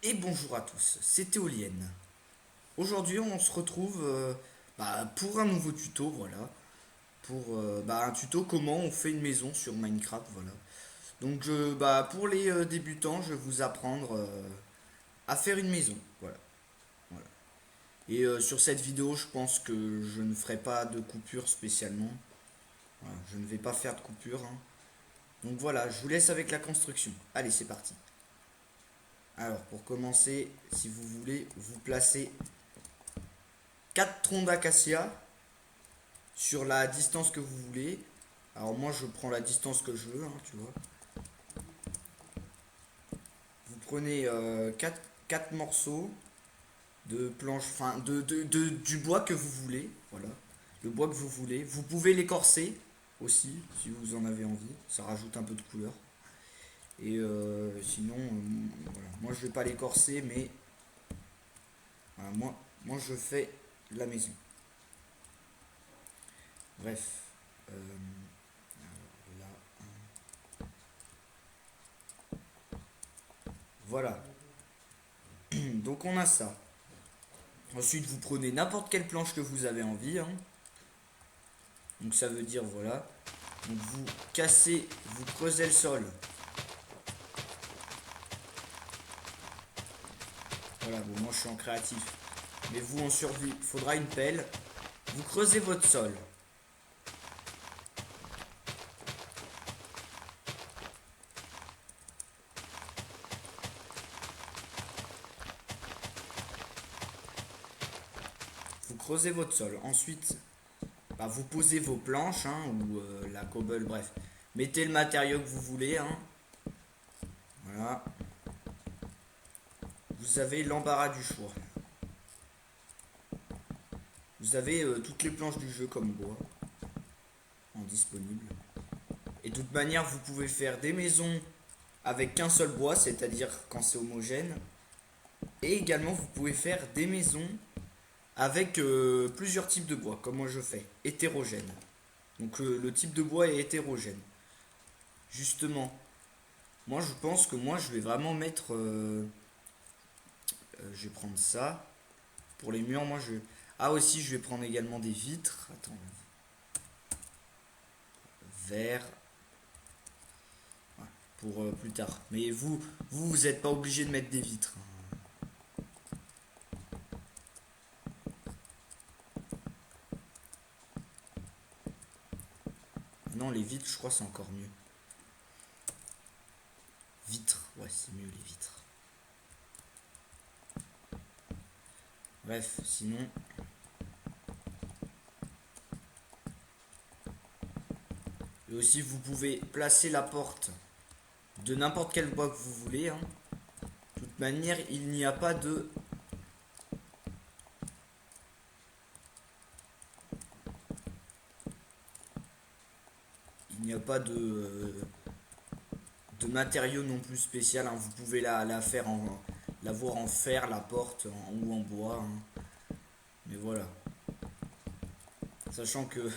Et bonjour à tous, c'est Théolienne. Aujourd'hui, on se retrouve pour un nouveau tuto, voilà. Pour un tuto comment on fait une maison sur Minecraft, voilà. Donc, pour les débutants, je vais vous apprendre à faire une maison, voilà. Voilà. Et sur cette vidéo, je pense que je ne ferai pas de coupure spécialement. Voilà, je ne vais pas faire de coupure, hein. Donc voilà, je vous laisse avec la construction. Allez, c'est parti. Alors, pour commencer, si vous voulez, vous placez 4 troncs d'acacia sur la distance que vous voulez. Alors moi je prends la distance que je veux, hein, tu vois. Vous prenez 4 morceaux de planches, enfin du bois que vous voulez, voilà. Le bois que vous voulez. Vous pouvez l'écorcer aussi, si vous en avez envie. Ça rajoute un peu de couleur. Et sinon, voilà. Moi je vais pas l'écorcer, mais voilà, moi je fais la maison. Bref. Euh, là, voilà. Donc on a ça. Ensuite, vous prenez n'importe quelle planche que vous avez envie, hein. Donc ça veut dire, voilà. Donc vous cassez, vous creusez le sol. Voilà, bon, moi je suis en créatif. Mais vous en survie, il faudra une pelle. Vous creusez votre sol. Vous creusez votre sol. Ensuite, vous posez vos planches, hein, ou la cobble, bref. Mettez le matériau que vous voulez, hein. Voilà. Vous avez l'embarras du choix. Vous avez toutes les planches du jeu comme bois en disponible. Et de toute manière, vous pouvez faire des maisons avec qu'un seul bois, c'est-à-dire quand c'est homogène. Et également, vous pouvez faire des maisons avec plusieurs types de bois, comme moi je fais, hétérogène. Donc le type de bois est hétérogène. Justement, moi je pense que moi je vais vraiment mettre... je vais prendre ça. Pour les murs, moi je... Ah aussi, je vais prendre également des vitres. Attends. Vert. Voilà, pour plus tard. Mais vous n'êtes pas obligé de mettre des vitres, hein. Non, les vitres, je crois, c'est encore mieux. Vitres, ouais, c'est mieux les vitres. Bref, sinon... Et aussi, vous pouvez placer la porte de n'importe quel bois que vous voulez, hein. De toute manière, il n'y a pas de... Il n'y a pas de matériaux non plus spécial, hein. Vous pouvez la faire en... La voir en fer, la porte, ou en bois, hein. Mais voilà. Sachant que...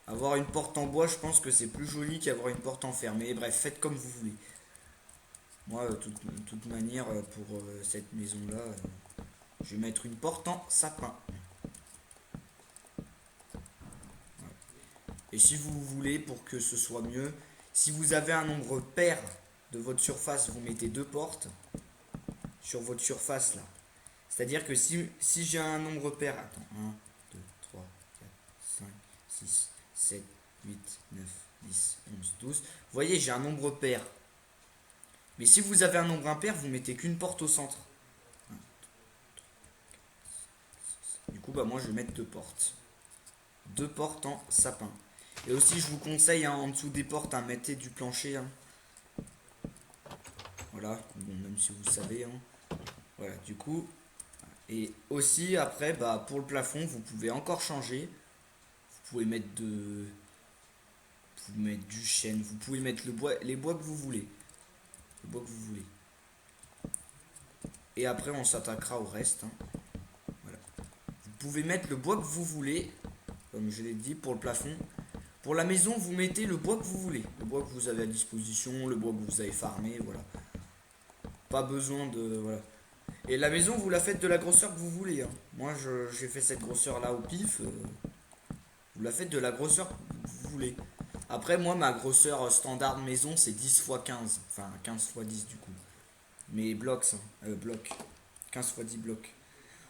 Avoir une porte en bois, je pense que c'est plus joli qu'avoir une porte en fer. Mais bref, faites comme vous voulez. Moi, de toute manière, pour cette maison-là, je vais mettre une porte en sapin. Et si vous voulez, pour que ce soit mieux, si vous avez un nombre pair de votre surface, vous mettez deux portes sur votre surface là. C'est-à-dire que si j'ai un nombre pair, attends, 1, 2, 3, 4, 5, 6, 7, 8, 9, 10, 11, 12. Vous voyez, j'ai un nombre pair. Mais si vous avez un nombre impair, vous mettez qu'une porte au centre. Du coup, moi je vais mettre deux portes. Deux portes en sapin. Et aussi, je vous conseille, hein, en dessous des portes, hein, mettez du plancher, hein. Voilà, bon, même si vous savez, hein. Voilà, du coup. Et aussi, après, pour le plafond, vous pouvez encore changer. Vous pouvez mettre vous mettre du chêne, vous pouvez mettre les bois que vous voulez. Le bois que vous voulez. Et après, on s'attaquera au reste, hein. Voilà. Vous pouvez mettre le bois que vous voulez, comme je l'ai dit, pour le plafond. Pour la maison, vous mettez le bois que vous voulez. Le bois que vous avez à disposition, le bois que vous avez farmé, voilà. Pas besoin de... Voilà. Et la maison, vous la faites de la grosseur que vous voulez, hein. Moi, j'ai fait cette grosseur-là au pif. Vous la faites de la grosseur que vous voulez. Après, moi, ma grosseur standard maison, c'est 10 x 15. Enfin, 15 x 10 du coup. Mais blocs, hein. Blocs. 15 x 10 blocs.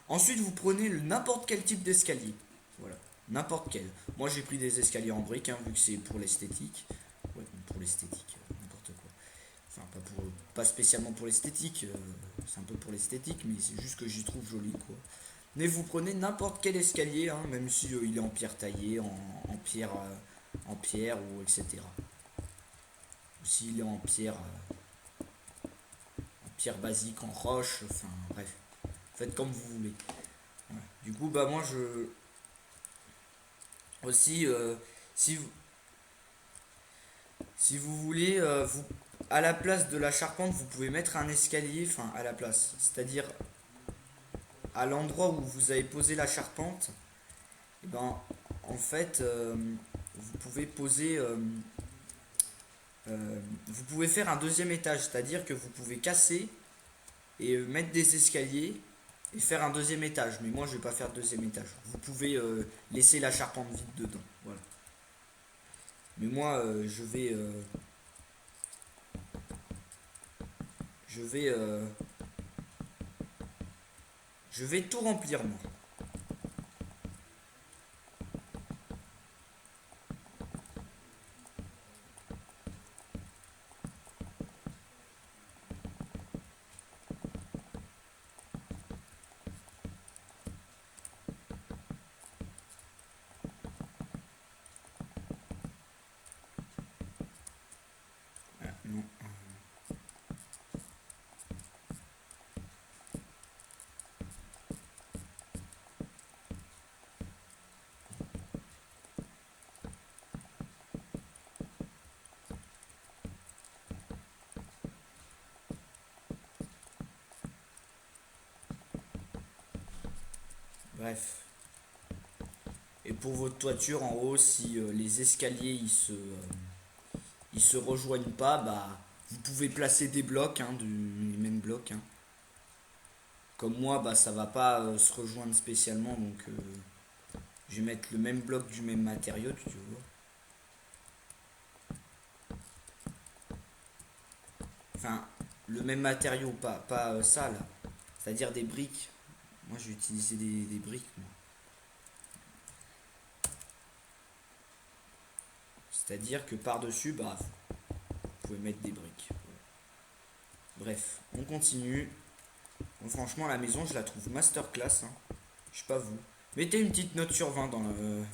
Ensuite, vous prenez n'importe quel type d'escalier. Voilà. N'importe quel. Moi, j'ai pris des escaliers en briques, hein, vu que c'est pour l'esthétique. Ouais, pour l'esthétique, n'importe quoi. Enfin, pas spécialement pour l'esthétique. C'est un peu pour l'esthétique, mais c'est juste que j'y trouve joli, quoi. Mais vous prenez n'importe quel escalier, hein, même si il est en pierre taillée, en pierre ou etc. Ou s'il est en pierre basique, en roche, enfin bref, faites comme vous voulez. Voilà. Du coup, bah moi je aussi si vous si vous voulez vous à la place de la charpente, vous pouvez mettre un escalier, enfin à la place, c'est-à-dire à l'endroit où vous avez posé la charpente, et ben en fait vous pouvez poser vous pouvez faire un deuxième étage, c'est-à-dire que vous pouvez casser et mettre des escaliers et faire un deuxième étage. Mais moi, je vais pas faire de deuxième étage. Vous pouvez laisser la charpente vide dedans. Voilà. Mais moi, je vais, je vais tout remplir moi. Ah, non. Bref. Et pour votre toiture en haut, si les escaliers ils se rejoignent pas, bah vous pouvez placer des blocs, hein, du même bloc, hein. Comme moi, bah ça va pas se rejoindre spécialement, donc je vais mettre le même bloc du même matériau, tu vois. Enfin, le même matériau, pas ça là. C'est-à-dire des briques. Moi, j'ai utilisé des briques, moi. C'est-à-dire que par-dessus, bah, vous pouvez mettre des briques. Bref, on continue. Bon, franchement, la maison, je la trouve masterclass, hein. Je sais pas vous. Mettez une petite note sur 20 dans le...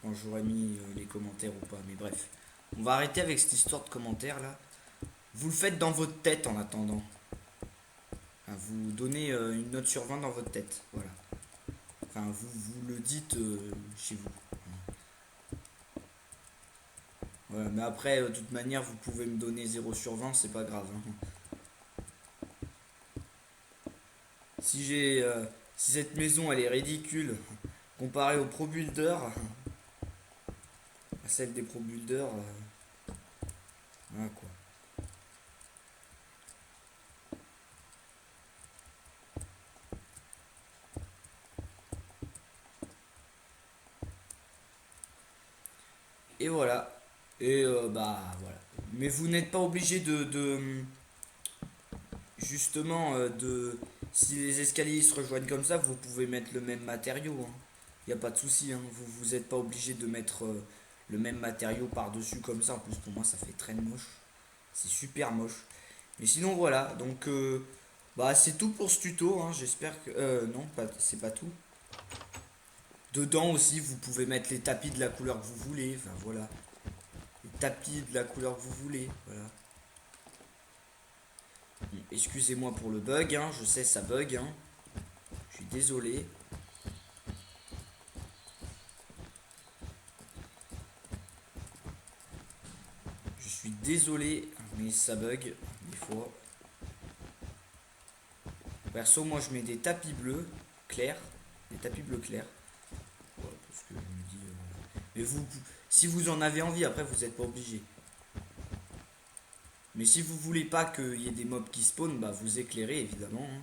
quand j'aurai mis les commentaires ou pas. Mais bref, on va arrêter avec cette histoire de commentaires là. Vous le faites dans votre tête en attendant. Enfin, vous donnez une note sur 20 dans votre tête. Voilà. Enfin, vous le dites chez vous. Voilà, mais après, de toute manière, vous pouvez me donner 0 sur 20, c'est pas grave, hein. Si j'ai, si cette maison elle est ridicule comparée au Pro Builder, à celle des Pro Builder, voilà quoi. Et voilà. Et bah voilà. Mais vous n'êtes pas obligé justement de si les escaliers se rejoignent comme ça, vous pouvez mettre le même matériau, hein. Il n'y a pas de souci, hein. Vous n'êtes pas obligé de mettre le même matériau par-dessus comme ça. En plus, pour moi, ça fait très moche. C'est super moche. Mais sinon, voilà. Donc, bah, c'est tout pour ce tuto, hein. J'espère que... non, c'est pas tout. Dedans aussi, vous pouvez mettre les tapis de la couleur que vous voulez. Enfin, voilà. Les tapis de la couleur que vous voulez. Voilà. Bon, excusez-moi pour le bug, hein. Je sais, ça bug, hein. Je suis désolé. Je suis désolé, mais ça bug des fois. Perso, moi je mets des tapis bleus clairs. Des tapis bleus clairs. Voilà, parce que je me dis. Mais vous, si vous en avez envie, après vous n'êtes pas obligé. Mais si vous voulez pas qu'il y ait des mobs qui spawnent, bah vous éclairez évidemment, hein.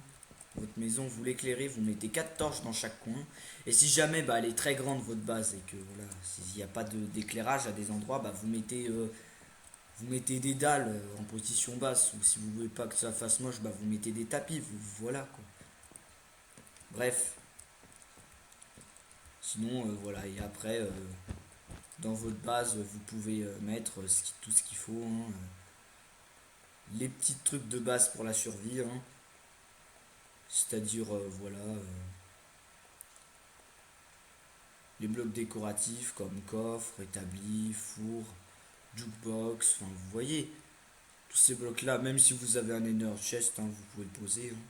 Votre maison, vous l'éclairez, vous mettez 4 torches dans chaque coin. Et si jamais bah, elle est très grande votre base et que voilà, s'il n'y a pas d'éclairage à des endroits, bah vous mettez des dalles en position basse. Ou si vous voulez pas que ça fasse moche, bah vous mettez des tapis. Voilà quoi. Bref. Sinon voilà, et après dans votre base vous pouvez mettre tout ce qu'il faut, hein, les petits trucs de base pour la survie, hein. C'est-à-dire voilà, les blocs décoratifs comme coffre, établi, four, jukebox, enfin vous voyez, tous ces blocs là, même si vous avez un inner chest, hein, vous pouvez le poser, hein.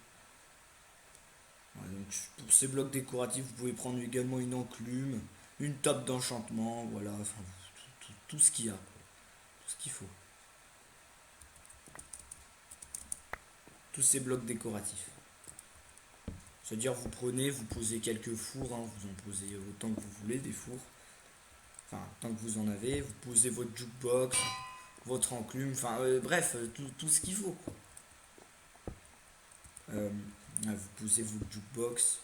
Voilà, donc pour ces blocs décoratifs, vous pouvez prendre également une enclume, une table d'enchantement, voilà, enfin tout ce qu'il y a, tout ce qu'il faut. Tous ces blocs décoratifs. C'est-à-dire vous prenez, vous posez quelques fours, hein, vous en posez autant que vous voulez des fours. Enfin, tant que vous en avez, vous posez votre jukebox, votre enclume, enfin bref, tout ce qu'il faut quoi. Vous posez votre jukebox,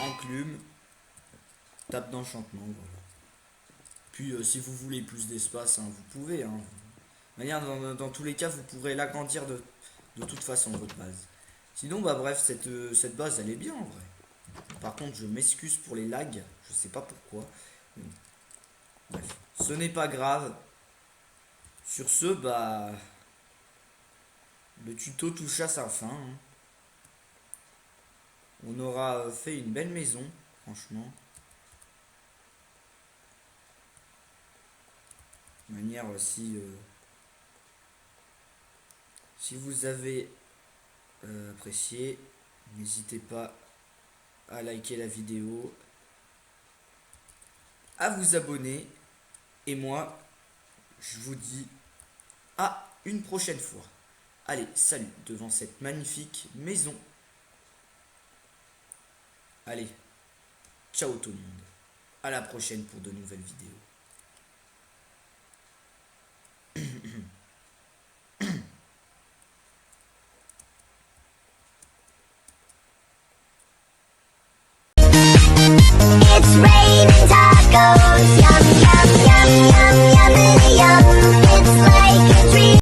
enclume, table d'enchantement, voilà. Puis si vous voulez plus d'espace, hein, vous pouvez. Hein. De manière, dans tous les cas, vous pourrez l'agrandir de toute façon, votre base. Sinon, bah bref, cette base, elle est bien en vrai. Par contre, je m'excuse pour les lags, je sais pas pourquoi. Bref, ce n'est pas grave. Sur ce, bah, le tuto touche à sa fin, hein. On aura fait une belle maison, franchement. De manière, si vous avez apprécié, n'hésitez pas à liker la vidéo, à vous abonner. Et moi, je vous dis à une prochaine fois. Allez, salut devant cette magnifique maison. Allez, ciao tout le monde. À la prochaine pour de nouvelles vidéos.